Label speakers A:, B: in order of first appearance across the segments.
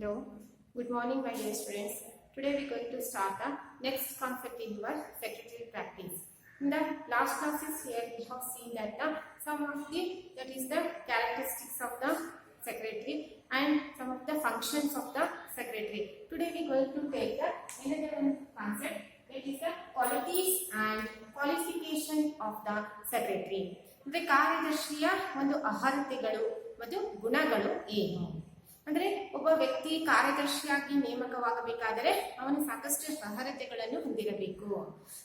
A: Hello, good morning, my dear students. Today we are going to start the next concept in your secretary practice. In the last classes here we have seen that some of the characteristics of the secretary and some of the functions of the secretary. Today we are going to take another concept, that is the qualities and qualification of the secretary. ಅಂದ್ರೆ ಕಾರ್ಯದರ್ಶಿಯ ಒಂದು ಅರ್ಹತೆಗಳು ಮತ್ತು ಗುಣಗಳು ಏನು ಅಂದ್ರೆ ಒಬ್ಬ ವ್ಯಕ್ತಿ ಕಾರ್ಯದರ್ಶಿಯಾಗಿ ನೇಮಕವಾಗಬೇಕಾದರೆ ಅವನು ಸಾಕಷ್ಟು ಅರ್ಹತೆಗಳನ್ನು ಹೊಂದಿರಬೇಕು.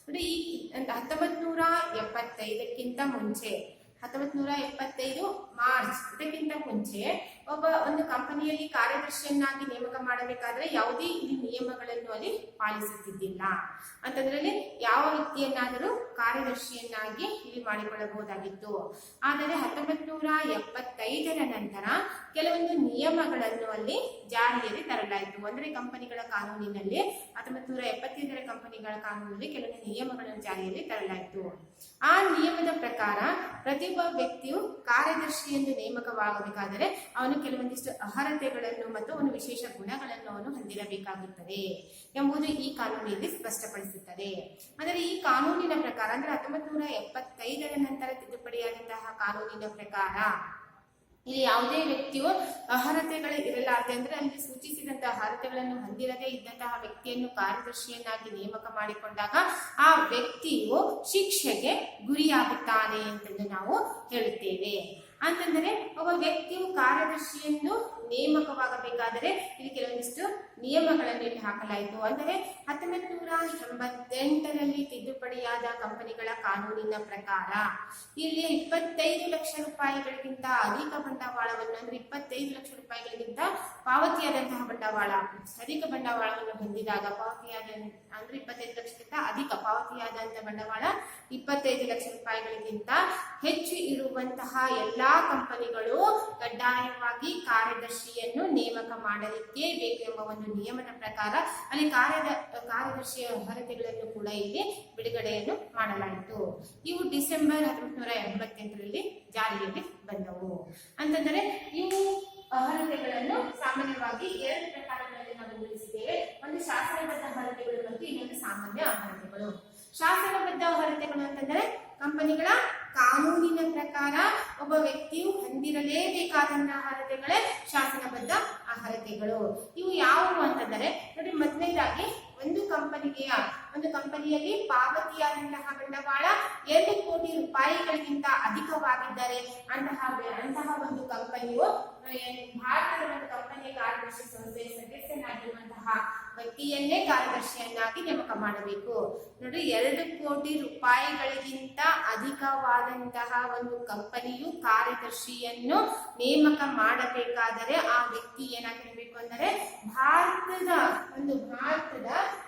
A: ನೋಡಿ, ಈ 1975ಕ್ಕಿಂತ ಮುಂಚೆ 1975 ಮಾರ್ಚ್ ಇದಕ್ಕಿಂತ ಮುಂಚೆ ಒಂದು ಕಂಪನಿಯಲ್ಲಿ ಕಾರ್ಯದರ್ಶಿಯನ್ನಾಗಿ ನೇಮಕ ಮಾಡಬೇಕಾದ್ರೆ ಯಾವುದೇ ಇಲ್ಲಿ ನಿಯಮಗಳನ್ನು ಅಲ್ಲಿ ಪಾಲಿಸುತ್ತಿದ್ದಿಲ್ಲ. ಅಂತಂದ್ರಲ್ಲಿ ಯಾವ ವ್ಯಕ್ತಿಯನ್ನಾದರೂ ಕಾರ್ಯದರ್ಶಿಯನ್ನಾಗಿ ಇಲ್ಲಿ ಮಾಡಿಕೊಳ್ಳಬಹುದಾಗಿತ್ತು. ಆದರೆ 1975ರ ನಂತರ ಕೆಲವೊಂದು ನಿಯಮಗಳನ್ನು ಅಲ್ಲಿ ಜಾರಿಯಲ್ಲಿ ತರಲಾಯಿತು. ಅಂದ್ರೆ ಕಂಪನಿಗಳ ಕಾನೂನಿನಲ್ಲಿ 1975ರ ಕಂಪನಿಗಳ ಕಾನೂನಿನಲ್ಲಿ ಕೆಲವೊಂದು ನಿಯಮಗಳನ್ನು ಜಾರಿಯಲ್ಲಿ ತರಲಾಯಿತು. ಆ ನಿಯಮದ ಪ್ರಕಾರ ಪ್ರತಿಯೊಬ್ಬ ವ್ಯಕ್ತಿಯು ಕಾರ್ಯದರ್ಶಿಯನ್ನು ನೇಮಕವಾಗಬೇಕಾದರೆ ಅವನು ಕೆಲವೊಂದಿಷ್ಟು ಅರ್ಹತೆಗಳನ್ನು ಮತ್ತು ಒಂದು ವಿಶೇಷ ಗುಣಗಳನ್ನು ಅವನು ಹೊಂದಿರಬೇಕಾಗುತ್ತದೆ ಎಂಬುದು ಈ ಕಾನೂನಿನಲ್ಲಿ ಸ್ಪಷ್ಟಪಡಿಸುತ್ತದೆ. ಅಂದರೆ ಈ ಕಾನೂನಿನ ಪ್ರಕಾರ ಅಂದ್ರೆ 1975ರ ನಂತರ ತಿದ್ದುಪಡಿಯಾದಂತಹ ಕಾನೂನಿನ ಪ್ರಕಾರ ಇಲ್ಲಿ ಯಾವುದೇ ವ್ಯಕ್ತಿಯು ಅರ್ಹತೆಗಳು ಇರಲಾರದೆ ಅಂದ್ರೆ ಅಲ್ಲಿ ಸೂಚಿಸಿದಂತಹ ಅರ್ಹತೆಗಳನ್ನು ಹೊಂದಿರದೇ ಇದ್ದಂತಹ ವ್ಯಕ್ತಿಯನ್ನು ಕಾರ್ಯದರ್ಶಿಯನ್ನಾಗಿ ನೇಮಕ ಮಾಡಿಕೊಂಡಾಗ ಆ ವ್ಯಕ್ತಿಯು ಶಿಕ್ಷೆಗೆ ಗುರಿಯಾಗುತ್ತಾನೆ ಎಂದು ನಾವು ಹೇಳುತ್ತೇವೆ. ಅಂತಂದರೆ ಒಬ್ಬ ವ್ಯಕ್ತಿಯು ಕಾರ್ಯದರ್ಶಿಯನ್ನು ನೇಮಕವಾಗಬೇಕಾದರೆ ಇಲ್ಲಿ ಕೆಲವೊಂದಿಷ್ಟು ನಿಯಮಗಳನ್ನು ಇಲ್ಲಿ ಹಾಕಲಾಯಿತು. ಅಂದರೆ 1988ರಲ್ಲಿ ತಿದ್ದುಪಡಿಯಾದ ಕಂಪನಿಗಳ ಕಾನೂನಿನ ಪ್ರಕಾರ ಇಲ್ಲಿ 25 ಲಕ್ಷ ರೂಪಾಯಿಗಳಿಗಿಂತ ಅಧಿಕ ಬಂಡವಾಳವನ್ನು ಅಂದ್ರೆ 25 ಲಕ್ಷ ರೂಪಾಯಿಗಳಿಗಿಂತ ಪಾವತಿಯಾದಂತಹ ಬಂಡವಾಳ ಅಧಿಕ ಬಂಡವಾಳವನ್ನು ಹೊಂದಿದಾಗ ಪಾವತಿಯಾದ ಅಂದ್ರೆ 25 ಲಕ್ಷಕ್ಕಿಂತ ಅಧಿಕ ಪಾವತಿಯಾದಂತಹ ಬಂಡವಾಳ 25 ಲಕ್ಷ ರೂಪಾಯಿಗಳಿಗಿಂತ ಹೆಚ್ಚು ಇರುವಂತಹ ಎಲ್ಲಾ ಕಂಪನಿಗಳು ಕಡ್ಡಾಯವಾಗಿ ಕಾರ್ಯದರ್ಶಿಯನ್ನು ನೇಮಕ ಮಾಡಲಿಕ್ಕೆ ಬೇಕು ಎಂಬ ಒಂದು ನಿಯಮದ ಪ್ರಕಾರ ಅಲ್ಲಿ ಕಾರ್ಯದರ್ಶಿಯ ಅರ್ಹತೆಗಳನ್ನು ಕೂಡ ಇಲ್ಲಿ ಬಿಡುಗಡೆಯನ್ನು ಮಾಡಲಾಯಿತು. ಇವು ಡಿಸೆಂಬರ್ 1988ರಲ್ಲಿ ಜಾರಿಯಲ್ಲಿ ಬಂದವು. ಅಂತಂದರೆ ಇವು ಅರ್ಹತೆಗಳನ್ನು ಸಾಮಾನ್ಯವಾಗಿ 2 ಪ್ರಕಾರಗಳಲ್ಲಿ ನಾವು ವಿಂಗಡಿಸಿದ್ದೇವೆ. ಒಂದು ಶಾಸನಬದ್ಧ ಅರ್ಹತೆಗಳು ಮತ್ತು ಇನ್ನೊಂದು ಸಾಮಾನ್ಯ ಅರ್ಹತೆಗಳು. ಶಾಸನಬದ್ಧ ಅರ್ಹತೆಗಳು ಅಂತಂದರೆ ಕಂಪನಿಗಳ ಕಾನೂನಿನ ಪ್ರಕಾರ ಒಬ್ಬ ವ್ಯಕ್ತಿಯು ಹೊಂದಿರಲೇಬೇಕಾದಂತಹ ಅರ್ಹತೆಗಳೇ ಶಾಸನಬದ್ಧ ಅರ್ಹತೆಗಳು. ಇವು ಯಾವುವು ಅಂತಂದರೆ ನೋಡಿ, ಮೊದಲನೇದಾಗಿ ಒಂದು ಕಂಪನಿಯಲ್ಲಿ ಪಾವತಿಯಾದಂತಹ ಬಂಡವಾಳ 2 ಕೋಟಿ ರೂಪಾಯಿಗಳಿಗಿಂತ ಅಧಿಕವಾಗಿದ್ದರೆ ಅಂತಹ ಒಂದು ಕಂಪನಿಯು ಭಾರತದ ಒಂದು ಕಂಪನಿಯ ಕಾರ್ಯದರ್ಶಿ ಸಂಸ್ಥೆಯ ಸದಸ್ಯನಾಗಿರುವಂತಹ ವ್ಯಕ್ತಿಯನ್ನೇ ಕಾರ್ಯದರ್ಶಿಯನ್ನಾಗಿ ನೇಮಕ ಮಾಡಬೇಕು. ನೋಡಿ, 2 ಕೋಟಿ ರೂಪಾಯಿಗಳಿಗಿಂತ ಅಧಿಕವಾದಂತಹ ಒಂದು ಕಂಪನಿಯು ಕಾರ್ಯದರ್ಶಿಯನ್ನು ನೇಮಕ ಮಾಡಬೇಕಾದರೆ ಆ ವ್ಯಕ್ತಿ ಏನಾಗಿರಬೇಕು ಅಂದರೆ ಭಾರತದ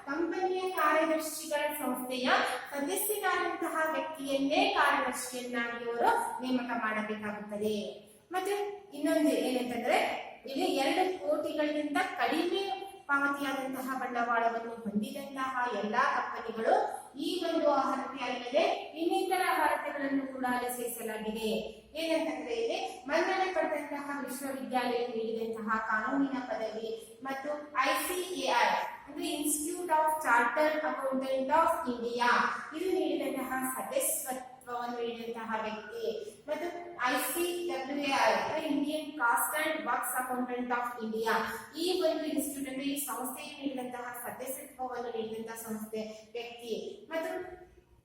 A: ಕಂಪನಿಯ ಕಾರ್ಯದರ್ಶಿಗಳ ಸಂಸ್ಥೆಯ ಸದಸ್ಯನಾದಂತಹ ವ್ಯಕ್ತಿಯನ್ನೇ ಕಾರ್ಯದರ್ಶಿಯನ್ನಾಗಿ ಅವರು ನೇಮಕ ಮಾಡಬೇಕಾಗುತ್ತದೆ. ಮತ್ತೆ ಇನ್ನೊಂದು ಏನಂತಂದ್ರೆ ಇಲ್ಲಿ 2 ಕೋಟಿಗಳಿಗಿಂತ ಕಡಿಮೆ ಪಾವತಿಯಾದಂತಹ ಬಂಡವಾಳವನ್ನು ಹೊಂದಿದಂತಹ ಎಲ್ಲಾ ಕಂಪನಿಗಳು ಈ ಒಂದು ಅರ್ಹತೆ ಅಲ್ಲದೆ ಇನ್ನಿತರ ಅರ್ಹತೆಗಳನ್ನು ಕೂಡ ಸೇರಿಸಲಾಗಿದೆ. ಏನಂತಂದ್ರೆ ಇಲ್ಲಿ ಮನ್ನಣೆ ಪಡೆದಂತಹ ವಿಶ್ವವಿದ್ಯಾಲಯ ನೀಡಿದಂತಹ ಕಾನೂನಿನ ಪದವಿ ಮತ್ತು ICAI ಅಂದ್ರೆ institute of chartered accountant of India ಇದು ನೀಡಿದಂತಹ ಸದಸ್ಯತ್ವವನ್ನು ನೀಡಿದಂತಹ ವ್ಯಕ್ತಿ ಮತ್ತು ICWAI Indian cost and works accountant of India ಈ ಒಂದು ಇನ್ಸ್ಟಿಟ್ಯೂಟ್ ಅಂದ್ರೆ ಈ ಸಂಸ್ಥೆಯು ನೀಡಿದಂತಹ ಸದಸ್ಯತ್ವವನ್ನು ನೀಡಿದಂತಹ ಸಂಸ್ಥೆ ವ್ಯಕ್ತಿ ಮತ್ತು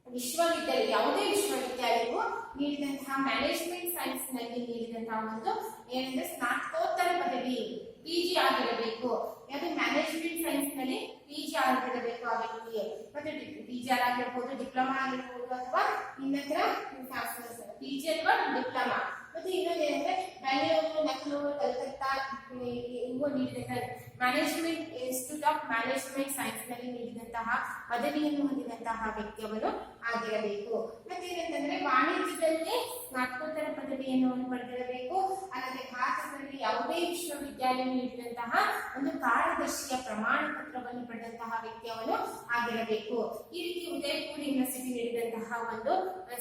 A: ವಿಶ್ವವಿದ್ಯಾಲಯ ಯಾವುದೇ ವಿಶ್ವವಿದ್ಯಾಲಯವು ನೀಡಿದಂತಹ ಮ್ಯಾನೇಜ್ಮೆಂಟ್ ಸೈನ್ಸ್ ನಲ್ಲಿ ನೀಡಿದಂತಹ ಒಂದು ಏನಂದ್ರೆ ಸ್ನಾತಕೋತ್ತರ ಪದವಿ PG ಆಗಿರಬೇಕು. ಯಾವುದು ಮ್ಯಾನೇಜ್ಮೆಂಟ್ ಸೈನ್ಸ್ ನಲ್ಲಿ PG ಆಗಿರಬೇಕು ಆ ವ್ಯಕ್ತಿಗೆ. ಮತ್ತೆ PG ಆಗಿರಬಹುದು, ಡಿಪ್ಲೊಮಾ ಆಗಿರಬಹುದು ಅಥವಾ ಇನ್ನತ್ರ PG ಅಥವಾ ಡಿಪ್ಲೊಮಾ. ಮತ್ತೆ ಇನ್ನೊಂದು ಏನಂದ್ರೆ ಬೆಂಗಳೂರು, ಲಕ್ನೋ, ಕಲ್ಕತ್ತಾ ಇವು ನೀಡಿದಂತಹ management institute of management science ನಲ್ಲಿ ನೀಡಿದಂತಹ ಪದವಿಯನ್ನು ಹೊಂದಿದಂತಹ ವ್ಯಕ್ತಿಯವರು ಆಗಿರಬೇಕು. ಮತ್ತೆ ಏನಂತಂದ್ರೆ ವಾಣಿಜ್ಯದಲ್ಲಿ ಸ್ನಾತಕೋತ್ತರ ಪದವಿಯನ್ನು ಪಡೆದಿರಬೇಕು. ಅಲ್ಲದೆ ಭಾರತದಲ್ಲಿ ಯಾವುದೇ ವಿಶ್ವವಿದ್ಯಾಲಯ ನೀಡಿದಂತಹ ಒಂದು ಕಾರ್ಯದರ್ಶಿಯ ಪ್ರಮಾಣ ಪತ್ರವನ್ನು ಪಡೆದಂತಹ ವ್ಯಕ್ತಿಯವರು ಆಗಿರಬೇಕು. ಈ ರೀತಿ ಉದಯಪುರ ಯೂನಿವರ್ಸಿಟಿ ನೀಡಿದಂತಹ ಒಂದು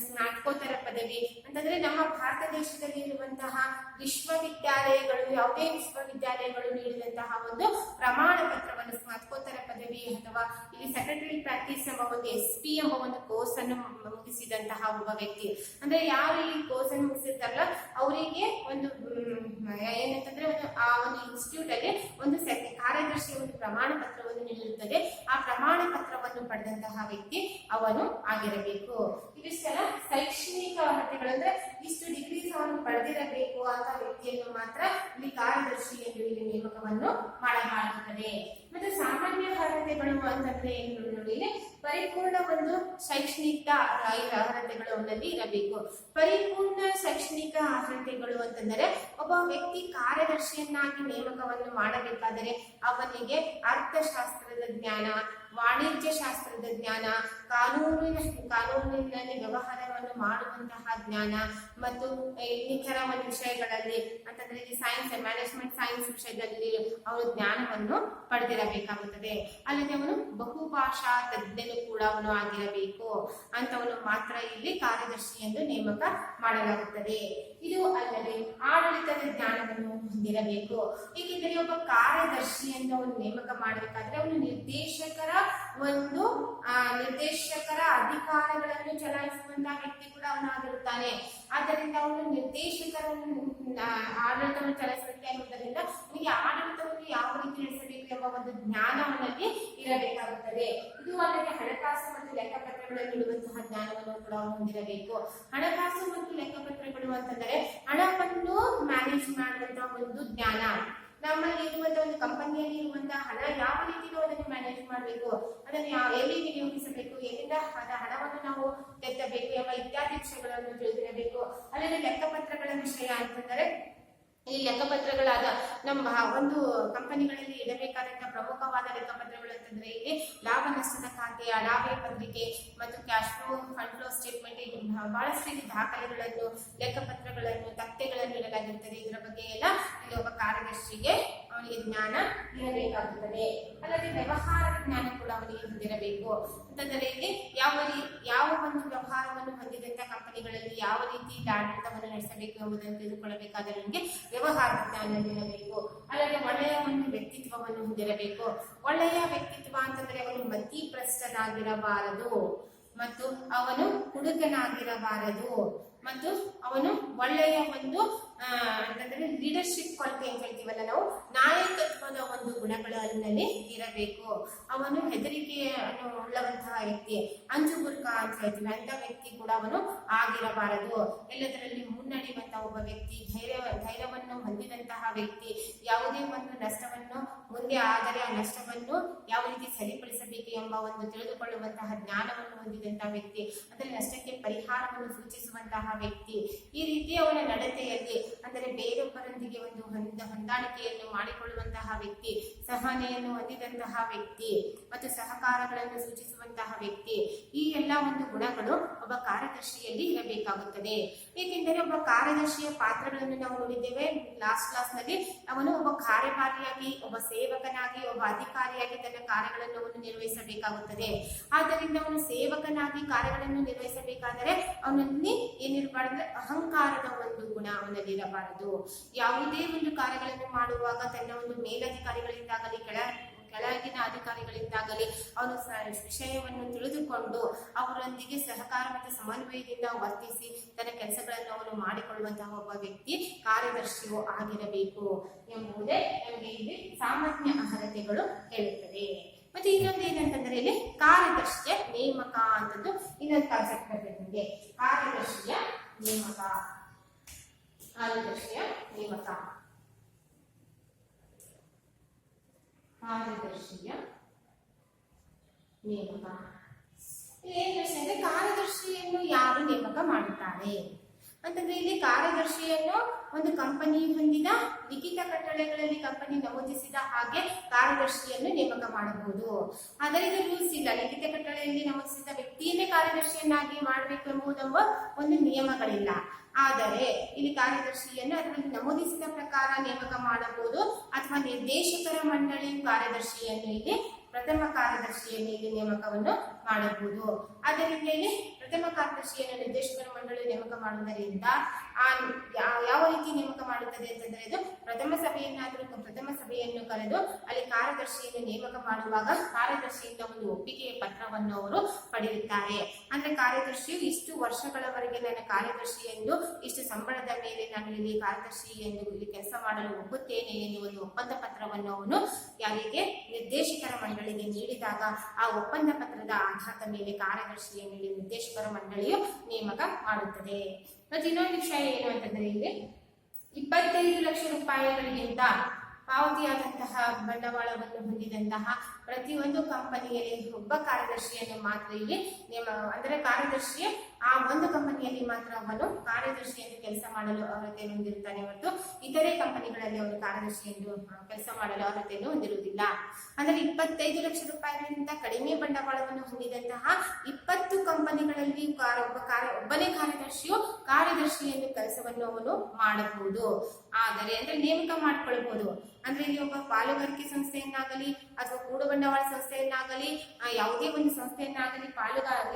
A: ಸ್ನಾತಕೋತ್ತರ ಪದವಿ ಅಂತಂದ್ರೆ ನಮ್ಮ ಭಾರತ ದೇಶದಲ್ಲಿ ಇರುವಂತಹ ವಿಶ್ವವಿದ್ಯಾಲಯಗಳು ಯಾವುದೇ ವಿಶ್ವವಿದ್ಯಾಲಯಗಳು ನೀಡಿದಂತಹ ಒಂದು ಅಥವಾ ಇಲ್ಲಿ ಸೆಕ್ರೆಟರಿ ಪ್ರಾಕ್ಟೀಸ್ ಎಂಬ ಒಂದು SP ಎಂಬ ಒಂದು ಕೋರ್ಸ್ ಅನ್ನು ಮುಗಿಸಿದಂತಹ ಒಬ್ಬ ವ್ಯಕ್ತಿ. ಅಂದ್ರೆ ಯಾರು ಈ ಕೋರ್ಸ್ ಅನ್ನು ಮುಗಿಸಿರ್ತಾರಲ್ಲ ಅವರಿಗೆ ಒಂದು ಏನಂತಂದ್ರೆ ಆ ಒಂದು ಇನ್ಸ್ಟಿಟ್ಯೂಟ್ ಅಲ್ಲಿ ಒಂದು ಕಾರ್ಯದರ್ಶಿಯ ಒಂದು ಪ್ರಮಾಣ ಪತ್ರವನ್ನು ನೀಡಿರುತ್ತದೆ. ಆ ಪ್ರಮಾಣ ಪತ್ರವನ್ನು ಪಡೆದಂತಹ ವ್ಯಕ್ತಿ ಅವನು ಆಗಿರಬೇಕು. ಇವಿಷ್ಟೆಲ್ಲ ಶೈಕ್ಷಣಿಕ ಅರ್ಹತೆಗಳು, ಅಂದ್ರೆ ಇಷ್ಟು ಡಿಗ್ರೀಸ್ ಅವನು ಪಡೆದಿರಬೇಕು ಅಂತ ವ್ಯಕ್ತಿಯನ್ನು ಮಾತ್ರ ಇಲ್ಲಿ ಕಾರ್ಯದರ್ಶಿ ಎಂದು ಇಲ್ಲಿ ನೇಮಕವನ್ನು ಮಾಡಲಾಗುತ್ತದೆ. ಮತ್ತೆ ಸಾಮಾನ್ಯ ಅರ್ಹತೆಗಳು ಅಂತಂದ್ರೆ ಏನು ನೋಡಿ, ಪರಿಪೂರ್ಣ ಒಂದು ಶೈಕ್ಷಣಿಕ ಅರ್ಹತೆಗಳು ಅವನಲ್ಲಿ ಇರಬೇಕು. ಪರಿಪೂರ್ಣ ಶೈಕ್ಷಣಿಕ ಅರ್ಹತೆಗಳು ಅಂತಂದರೆ ಒಬ್ಬ ವ್ಯಕ್ತಿ ಕಾರ್ಯದರ್ಶಿಯನ್ನಾಗಿ ನೇಮಕವನ್ನು ಮಾಡಬೇಕಾದರೆ ಅವನಿಗೆ ಅರ್ಥಶಾಸ್ತ್ರದ ಜ್ಞಾನ, ವಾಣಿಜ್ಯ ಶಾಸ್ತ್ರದ ಜ್ಞಾನ, ಕಾನೂನಿನಲ್ಲಿ ವ್ಯವಹಾರವನ್ನು ಮಾಡುವಂತಹ ಜ್ಞಾನ ಮತ್ತು ಇನ್ನಿತರ ಒಂದು ವಿಷಯಗಳಲ್ಲಿ ಅಂತಂದ್ರೆ ಸೈನ್ಸ್, ಮ್ಯಾನೇಜ್ಮೆಂಟ್ ಸೈನ್ಸ್ ವಿಷಯದಲ್ಲಿ ಅವನು ಜ್ಞಾನವನ್ನು ಪಡೆದಿರಬೇಕಾಗುತ್ತದೆ. ಅಲ್ಲದೆ ಅವನು ಬಹುಭಾಷಾ ತಜ್ಞನು ಕೂಡ ಅವನು ಆಗಿರಬೇಕು. ಅಂತವನು ಮಾತ್ರ ಇಲ್ಲಿ ಕಾರ್ಯದರ್ಶಿ ಎಂದು ನೇಮಕ ಮಾಡಲಾಗುತ್ತದೆ. ಇದು ಅಲ್ಲದೆ ಆಡಳಿತದ ಜ್ಞಾನವನ್ನು ಹೊಂದಿರಬೇಕು. ಏಕೆಂದರೆ ಒಬ್ಬ ಕಾರ್ಯದರ್ಶಿಯನ್ನು ಅವನು ನೇಮಕ ಮಾಡಬೇಕಾದ್ರೆ ಅವನು ನಿರ್ದೇಶಕರ ಅಧಿಕಾರಗಳನ್ನು ಚಲಾಯಿಸುವಂತಹ ವ್ಯಕ್ತಿ ಕೂಡ ಅವನಾಗಿರುತ್ತಾನೆ. ಆದ್ದರಿಂದ ಅವನು ನಿರ್ದೇಶಕರನ್ನು ಆಡಳಿತವನ್ನು ಚಲಾಯಿಸುವಂತೆ ಅನ್ನುವುದರಿಂದ ಅವನಿಗೆ ಆಡಳಿತವನ್ನು ಯಾವ ರೀತಿ ನಡೆಸಬೇಕು ಎಂಬ ಒಂದು ಜ್ಞಾನ ಅವನಲ್ಲಿ ಇರಬೇಕಾಗುತ್ತದೆ. ಇದು ಅಲ್ಲದೆ ಹಣಕಾಸು ಮತ್ತು ಲೆಕ್ಕಪತ್ರಗಳನ್ನು ಇಡುವಂತಹ ಜ್ಞಾನವನ್ನು ಕೂಡ ಅವನು ಹೊಂದಿರಬೇಕು. ಹಣಕಾಸು ಮತ್ತು ಲೆಕ್ಕಪತ್ರಗಳು ಅಂತಂದರೆ ಹಣವನ್ನು ಮ್ಯಾನೇಜ್ ಮಾಡುವಂತಹ ಒಂದು ಜ್ಞಾನ. ನಮ್ಮಲ್ಲಿ ಇರುವಂತಹ ಒಂದು ಕಂಪನಿಯಲ್ಲಿ ಇರುವಂತಹ ಹಣ ಯಾವ ರೀತಿ ಅದನ್ನು ಮ್ಯಾನೇಜ್ ಮಾಡಬೇಕು, ಅದನ್ನು ಎಲ್ಲಿ ವಿನಿಯೋಗಿಸಬೇಕು, ಎಲ್ಲಿಂದ ಹಣವನ್ನು ನಾವು ತೆತ್ತಬೇಕು ಎಂಬ ಇತ್ಯಾದಿ ವಿಷಯಗಳನ್ನು ತಿಳಿದಿರಬೇಕು. ಅಲ್ಲದೆ ಲೆಕ್ಕಪತ್ರಗಳ ವಿಷಯ ಅಂತಂದರೆ ಈ ಲೆಕ್ಕಪತ್ರಗಳಾದ ನಮ್ಮ ಒಂದು ಕಂಪನಿಗಳಲ್ಲಿ ಇಡಬೇಕಾದಂತಹ ಪ್ರಮುಖವಾದ ಲೆಕ್ಕಪತ್ರಗಳು ಅಂತಂದ್ರೆ ಇಲ್ಲಿ ಲಾಭ ನಷ್ಟದ ಖಾತೆ, ಅಳಾವೆ ಪತ್ರಿಕೆ ಮತ್ತು cash flow, fund flow statement, ಬಹಳಷ್ಟು ರೀತಿ ದಾಖಲೆಗಳನ್ನು, ಲೆಕ್ಕಪತ್ರಗಳನ್ನು, ತಕ್ತೆಗಳನ್ನು ಇಡಲಾಗಿರುತ್ತದೆ. ಇದರ ಬಗ್ಗೆ ಎಲ್ಲ ಇಲ್ಲಿ ಒಬ್ಬ ಕಾರ್ಯದರ್ಶಿಗೆ ಅವನಿಗೆ ಜ್ಞಾನ ಇರಬೇಕಾಗುತ್ತದೆ. ಅಲ್ಲದೆ ವ್ಯವಹಾರ ಜ್ಞಾನ ಕೂಡ ಅವನಿಗೆ ಹೊಂದಿರಬೇಕು. ಅಂತಂದರೆ ಇಲ್ಲಿ ಯಾವ ಒಂದು ವ್ಯವಹಾರವನ್ನು ಹೊಂದಿದಂತ ಕಂಪನಿಗಳಲ್ಲಿ ಯಾವ ರೀತಿ ಆಡಳಿತವನ್ನು ನಡೆಸಬೇಕು ಎಂಬುದನ್ನು ತಿಳಿದುಕೊಳ್ಳಬೇಕಾದರೆ ಅವನಿಗೆ ವ್ಯವಹಾರ ಜ್ಞಾನ ಇರಬೇಕು. ಅಲ್ಲದೆ ಒಳ್ಳೆಯ ಒಂದು ವ್ಯಕ್ತಿತ್ವವನ್ನು ಹೊಂದಿರಬೇಕು. ಒಳ್ಳೆಯ ವ್ಯಕ್ತಿತ್ವ ಅಂತಂದ್ರೆ ಅವನು ಮತಿಭ್ರಷ್ಟನಾಗಿರಬಾರದು ಮತ್ತು ಅವನು ಹುಡುಗನಾಗಿರಬಾರದು ಮತ್ತು ಅವನು ಒಳ್ಳೆಯ ಒಂದು ಅಂತಂದ್ರೆ ಲೀಡರ್ಶಿಪ್ ಕ್ವಾಲಿಟಿ ಅಂತ ಹೇಳ್ತೀವಲ್ಲ ನಾವು, ನಾಯಕತ್ವದ ಒಂದು ಗುಣಗಳು ಅವನಲ್ಲಿ ಇರಬೇಕು. ಅವನು ಹೆದರಿಕೆಯನ್ನು ಉಳ್ಳವಂತಹ ವ್ಯಕ್ತಿ, ಅಂಜುಬುರ್ಕ ಅಂತ ಹೇಳ್ತೀವಿ, ಅಂತ ವ್ಯಕ್ತಿ ಕೂಡ ಅವನು ಆಗಿರಬಾರದು. ಎಲ್ಲದರಲ್ಲಿ ಮುನ್ನಡೆಯುವಂತಹ ಒಬ್ಬ ವ್ಯಕ್ತಿ, ಧೈರ್ಯವನ್ನು ಹೊಂದಿದಂತಹ ವ್ಯಕ್ತಿ, ಯಾವುದೇ ಒಂದು ನಷ್ಟವನ್ನು ಮುಂದೆ ಆದರೆ ಆ ನಷ್ಟವನ್ನು ಯಾವ ರೀತಿ ಸರಿಪಡಿಸಬೇಕು ಎಂಬ ಒಂದು ತಿಳಿದುಕೊಳ್ಳುವಂತಹ ಜ್ಞಾನವನ್ನು ಹೊಂದಿದಂತಹ ವ್ಯಕ್ತಿ, ಅಂದರೆ ನಷ್ಟಕ್ಕೆ ಪರಿಹಾರವನ್ನು ಸೂಚಿಸುವಂತಹ ವ್ಯಕ್ತಿ. ಈ ರೀತಿ ಅವನ ನಡತೆಯಲ್ಲಿ ಅಂದರೆ ಬೇರೊಬ್ಬರೊಂದಿಗೆ ಒಂದು ಹೊಂದಾಣಿಕೆಯನ್ನು ಮಾಡಿಕೊಳ್ಳುವಂತಹ ವ್ಯಕ್ತಿ, ಸಹನೆಯನ್ನು ಹೊಂದಿದಂತಹ ವ್ಯಕ್ತಿ ಮತ್ತು ಸಹಕಾರಗಳನ್ನು ಸೂಚಿಸುವಂತಹ ವ್ಯಕ್ತಿ, ಈ ಎಲ್ಲ ಒಂದು ಗುಣಗಳು ಒಬ್ಬ ಕಾರ್ಯದರ್ಶಿಯಲ್ಲಿ ಇರಬೇಕಾಗುತ್ತದೆ. ಏಕೆಂದರೆ ಒಬ್ಬ ಕಾರ್ಯದರ್ಶಿಯ ಪಾತ್ರಗಳನ್ನು ನಾವು ನೋಡಿದ್ದೇವೆ ಲಾಸ್ಟ್ ಕ್ಲಾಸ್ ನಲ್ಲಿ. ಅವನು ಒಬ್ಬ ಕಾರ್ಯಭಾರಿಯಾಗಿ, ಒಬ್ಬ ಸೇವಕನಾಗಿ, ಒಬ್ಬ ಅಧಿಕಾರಿಯಾಗಿ ತನ್ನ ಕಾರ್ಯಗಳನ್ನು ಅವನು ನಿರ್ವಹಿಸಬೇಕಾಗುತ್ತದೆ. ಆದ್ದರಿಂದ ಅವನು ಸೇವಕನಾಗಿ ಕಾರ್ಯಗಳನ್ನು ನಿರ್ವಹಿಸಬೇಕಾದರೆ ಅವನಲ್ಲಿ ಏನಿರಬಾರ್ದು, ಅಹಂಕಾರದ ಒಂದು ಗುಣ ಅವನಲ್ಲಿ ಇರಬಾರದು. ಯಾವುದೇ ಒಂದು ಕಾರ್ಯಗಳನ್ನು ಮಾಡುವಾಗ ತನ್ನ ಒಂದು ಮೇಲಧಿಕಾರಿಗಳಿಂದಾಗಲಿ ಕೆಳಗಿನ ಅಧಿಕಾರಿಗಳಿಂದಾಗಲಿ ಅವನು ವಿಷಯವನ್ನು ತಿಳಿದುಕೊಂಡು ಅವರೊಂದಿಗೆ ಸಹಕಾರ ಮತ್ತು ಸಮನ್ವಯದಿಂದ ವರ್ತಿಸಿ ತನ್ನ ಕೆಲಸಗಳನ್ನು ಅವನು ಮಾಡಿಕೊಳ್ಳುವಂತಹ ಒಬ್ಬ ವ್ಯಕ್ತಿ ಕಾರ್ಯದರ್ಶಿಯು ಆಗಿರಬೇಕು ಎಂಬುದೇ ನಮಗೆ ಇಲ್ಲಿ ಸಾಮಾನ್ಯ ಅರ್ಹತೆಗಳು ಹೇಳುತ್ತದೆ. ಮತ್ತೆ ಇನ್ನೊಂದು ಏನಂತಂದ್ರೆ ಇಲ್ಲಿ ಕಾರ್ಯದರ್ಶಿಯ ನೇಮಕ ಅಂತದ್ದು ಇನ್ನೊಂದು ಕಾನ್ಸೆಪ್ಟ್ ಬರ್ತದೆ. ಕಾರ್ಯದರ್ಶಿಯ ನೇಮಕ, ಕಾರ್ಯದರ್ಶಿಯ ನೇಮಕ, ಕಾರ್ಯದರ್ಶಿಯ ನೇಮಕ. ಏನ್ ಪ್ರಶ್ನೆ ಅಂದ್ರೆ ಕಾರ್ಯದರ್ಶಿಯನ್ನು ಯಾರು ನೇಮಕ ಮಾಡುತ್ತಾರೆ ಅಂತಂದ್ರೆ ಇಲ್ಲಿ ಕಾರ್ಯದರ್ಶಿಯನ್ನು ಒಂದು ಕಂಪನಿ ಹೊಂದಿದ ಲಿಖಿತ ಕಟ್ಟಳೆಗಳಲ್ಲಿ ಕಂಪನಿ ನಮೂದಿಸಿದ ಹಾಗೆ ಕಾರ್ಯದರ್ಶಿಯನ್ನು ನೇಮಕ ಮಾಡಬಹುದು. ಆದರೆ ಇದು ರೂಲ್ಸ್ ಇಲ್ಲ. ಲಿಖಿತ ಕಟ್ಟಳೆಯಲ್ಲಿ ನಮೂದಿಸಿದ ವ್ಯಕ್ತಿಯನ್ನೇ ಕಾರ್ಯದರ್ಶಿಯನ್ನಾಗಿ ಮಾಡಬೇಕು ಎಂಬುದೆಂಬ ಒಂದು ನಿಯಮಗಳಿಲ್ಲ. ಆದರೆ ಇಲ್ಲಿ ಕಾರ್ಯದರ್ಶಿಯನ್ನು ಅದರಲ್ಲಿ ನಮೂದಿಸಿದ ಪ್ರಕಾರ ನೇಮಕ ಮಾಡಬಹುದು ಅಥವಾ ನಿರ್ದೇಶಕರ ಮಂಡಳಿಯು ಕಾರ್ಯದರ್ಶಿಯನ್ನು ಇಲ್ಲಿ ಪ್ರಥಮ ಕಾರ್ಯದರ್ಶಿಯನ್ನು ಇಲ್ಲಿ ನೇಮಕವನ್ನು ಮಾಡಬಹುದು. ಆದ್ದರಿಂದ ಇಲ್ಲಿ ಪ್ರಥಮ ಕಾರ್ಯದರ್ಶಿಯನ್ನು ನಿರ್ದೇಶಕರ ಮಂಡಳಿ ನೇಮಕ ಮಾಡುವುದರಿಂದ ಯಾವ ರೀತಿ ನೇಮಕ ಮಾಡುತ್ತದೆ ಅಂತಂದ್ರೆ ಇದು ಪ್ರಥಮ ಸಭೆಯನ್ನು ಕರೆದು ಅಲ್ಲಿ ಕಾರ್ಯದರ್ಶಿಯನ್ನು ನೇಮಕ ಮಾಡುವಾಗ ಕಾರ್ಯದರ್ಶಿಯಿಂದ ಒಂದು ಒಪ್ಪಿಗೆಯ ಪತ್ರವನ್ನು ಅವರು ಪಡೆಯುತ್ತಾರೆ. ಅಂದ್ರೆ ಕಾರ್ಯದರ್ಶಿಯು ಇಷ್ಟು ವರ್ಷಗಳವರೆಗೆ ನನ್ನ ಕಾರ್ಯದರ್ಶಿ ಎಂದು ಇಷ್ಟು ಸಂಬಳದ ಮೇಲೆ ನಾನು ಇಲ್ಲಿ ಕಾರ್ಯದರ್ಶಿ ಎಂದು ಇಲ್ಲಿ ಕೆಲಸ ಮಾಡಲು ಒಪ್ಪುತ್ತೇನೆ ಎಂದು ಒಂದು ಒಪ್ಪಂದ ಪತ್ರವನ್ನು ಅವನು ಯಾರಿಗೆ ನಿರ್ದೇಶಕರ ಮಂಡಳಿಗೆ ನೀಡಿದಾಗ ಆ ಒಪ್ಪಂದ ಪತ್ರದ ಆಧಾರದ ಮೇಲೆ ಕಾರ್ಯದರ್ಶಿಯನ್ನು ಇಲ್ಲಿ ನಿರ್ದೇಶಕರ ಮಂಡಳಿಯು ನೇಮಕ ಮಾಡುತ್ತದೆ. ಮತ್ತು ಇನ್ನೊಂದು ವಿಷಯ ಏನು ಅಂತಂದ್ರೆ ಇಲ್ಲಿ 25 ಲಕ್ಷ ರೂಪಾಯಿಗಳಿಗಿಂತ ಪಾವತಿಯಾದಂತಹ ಬಂಡವಾಳವನ್ನು ಹೊಂದಿದಂತಹ ಪ್ರತಿಯೊಂದು ಕಂಪನಿಯಲ್ಲಿ ಒಬ್ಬ ಕಾರ್ಯದರ್ಶಿಯನ್ನು ಮಾತ್ರ ಇಲ್ಲಿ ಅಂದ್ರೆ ಕಾರ್ಯದರ್ಶಿಯ ಆ ಒಂದು ಕಂಪನಿಯಲ್ಲಿ ಮಾತ್ರ ಅವನು ಕಾರ್ಯದರ್ಶಿ ಎಂದು ಕೆಲಸ ಮಾಡಲು ಅರ್ಹತೆಯನ್ನು ಹೊಂದಿರುತ್ತಾನೆ ಮತ್ತು ಇತರೆ ಕಂಪನಿಗಳಲ್ಲಿ ಅವನು ಕಾರ್ಯದರ್ಶಿ ಎಂದು ಕೆಲಸ ಮಾಡಲು ಅರ್ಹತೆಯನ್ನು ಹೊಂದಿರುವುದಿಲ್ಲ. ಅಂದ್ರೆ 25 ಲಕ್ಷ ರೂಪಾಯಿಗಳಿಗಿಂತ ಕಡಿಮೆ ಬಂಡವಾಳವನ್ನು ಹೊಂದಿದಂತಹ 20 ಕಂಪನಿಗಳಲ್ಲಿ ಒಬ್ಬನೇ ಕಾರ್ಯದರ್ಶಿ ಎಂದು ಕೆಲಸವನ್ನು ಅವನು ಮಾಡಬಹುದು. ಆದರೆ ಅಂದ್ರೆ ನೇಮಕ ಮಾಡ್ಕೊಳ್ಬಹುದು. ಅಂದ್ರೆ ಇಲ್ಲಿ ಒಬ್ಬ ಪಾಲುಗಾರಿಕೆ ಸಂಸ್ಥೆಯನ್ನಾಗಲಿ ಅಥವಾ ಕೂಡು ಬಂಡವಾಳ ಸಂಸ್ಥೆಯನ್ನಾಗಲಿ ಯಾವುದೇ ಒಂದು ಸಂಸ್ಥೆಯನ್ನಾಗಲಿ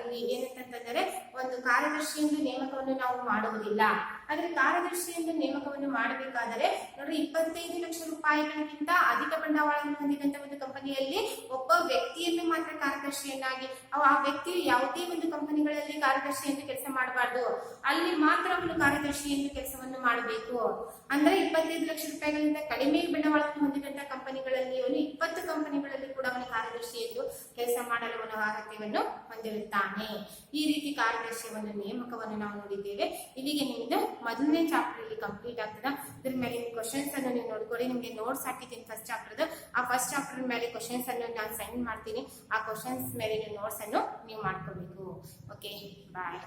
A: ಇಲ್ಲಿ ಏನಂತಂದ್ರೆ ಒಂದು ಕಾರ್ಯದರ್ಶಿ ಎಂದು ನೇಮಕವನ್ನು ನಾವು ಮಾಡುವುದಿಲ್ಲ. ಆದ್ರೆ ಕಾರ್ಯದರ್ಶಿ ಎಂದು ನೇಮಕವನ್ನು ಮಾಡಬೇಕಾದರೆ ನೋಡ್ರಿ 25 ಲಕ್ಷ ರೂಪಾಯಿಗಳಿಗಿಂತ ಅಧಿಕ ಬಂಡವಾಳವನ್ನು ಹೊಂದಿದಂತ ಒಂದು ಕಂಪನಿಯಲ್ಲಿ ಒಬ್ಬ ವ್ಯಕ್ತಿಯನ್ನು ಮಾತ್ರ ಕಾರ್ಯದರ್ಶಿಯನ್ನಾಗಿ ಆ ವ್ಯಕ್ತಿಯು ಯಾವುದೇ ಒಂದು ಕಂಪನಿಗಳಲ್ಲಿ ಕಾರ್ಯದರ್ಶಿ ಎಂದು ಕೆಲಸ ಮಾಡಬಾರ್ದು, ಅಲ್ಲಿ ಮಾತ್ರ ಅವನು ಕಾರ್ಯದರ್ಶಿ ಎಂದು ಕೆಲಸವನ್ನು ಮಾಡಬೇಕು. ಅಂದ್ರೆ 25 ಲಕ್ಷ ರೂಪಾಯಿಗಳಿಂದ ಕಡಿಮೆ ಬಂಡವಾಳವನ್ನು ಹೊಂದಿದಂತ ಕಂಪನಿಗಳಲ್ಲಿ ಅವನು 20 ಕಂಪನಿಗಳಲ್ಲಿ ಕೂಡ ಅವನು ಕಾರ್ಯದರ್ಶಿ ಎಂದು ಕೆಲಸ ಮಾಡಲು ಅವನ ಅರ್ಹತೆಯನ್ನು ಹೊಂದಿರುತ್ತಾನೆ. ಈ ರೀತಿ ಕಾರ್ಯದರ್ಶಿಯ ಒಂದು ನೇಮಕವನ್ನು ನಾವು ನೋಡಿದ್ದೇವೆ. ಇಲ್ಲಿಗೆ ನಿಮ್ದು ಮೊದಲನೇ ಚಾಪ್ಟರ್ ಇಲ್ಲಿ ಕಂಪ್ಲೀಟ್ ಆಗ್ತದ. ಇದ್ರ ಮೇಲೆ ಕ್ವಶನ್ಸ್ ಅನ್ನು ನೀವು ನೋಡ್ಕೊಳ್ಳಿ. ನಿಮ್ಗೆ ನೋಟ್ಸ್ ಹಾಕಿದ್ದೀನಿ ಫಸ್ಟ್ ಚಾಪ್ಟರ್. ಆ ಫಸ್ಟ್ ಚಾಪ್ಟರ್ ಮೇಲೆ ಕ್ವಶನ್ಸ್ ಅನ್ನು ನಾನು ಸೆಂಡ್ ಮಾಡ್ತೀನಿ. ಆ ಕ್ವಶನ್ಸ್ ಮೇಲೆ ನೋಟ್ಸ್ ಅನ್ನು ನೀವು ಮಾಡ್ಕೋಬೇಕು. ಓಕೆ, ಬಾಯ್.